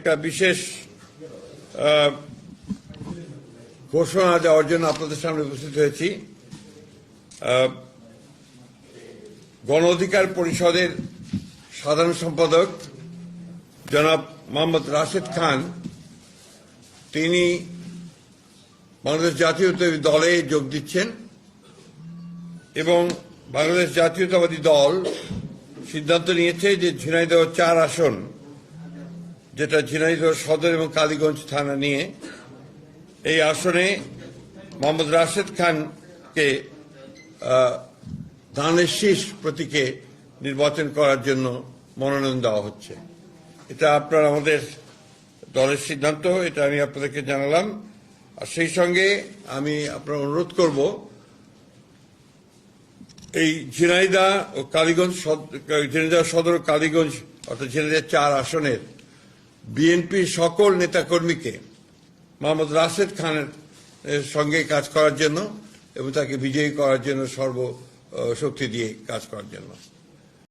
একটা বিশেষ ঘোষণা দেওয়ার জন্য আপনাদের সামনে উপস্থিত হয়েছি। গণ অধিকার পরিষদের সাধারণ সম্পাদক জনাব মোহাম্মদ রাশেদ খান তিনি বাংলাদেশ জাতীয়তাবাদী দলে যোগ দিচ্ছেন এবং বাংলাদেশ জাতীয়তাবাদী দল সিদ্ধান্ত নিয়েছে যে ঝিনাইদহ 4 আসন, যেটা ঝিনাইদহ সদর এবং কালীগঞ্জ থানা নিয়ে, এই আসনে মোহাম্মদ রাশেদ খানকে ধানের শীষ প্রতীকে নির্বাচন করার জন্য মনোনয়ন দেওয়া হচ্ছে। এটা আপনার আমাদের দলের সিদ্ধান্ত, এটা আমি আপনাদেরকে জানালাম। আর সেই সঙ্গে আমি আপনার অনুরোধ করব, এই ঝিনাইদহ ও কালীগঞ্জ, ঝিনাইদহ সদর ও কালীগঞ্জ অর্থাৎ ঝিনাইদহ 4 আসনের বিএনপির সকল নেতাকর্মীকে মোহাম্মদ রাশেদ খানের সঙ্গে কাজ করার জন্য এবং তাকে বিজয়ী করার জন্য সর্বশক্তি দিয়ে কাজ করার জন্য।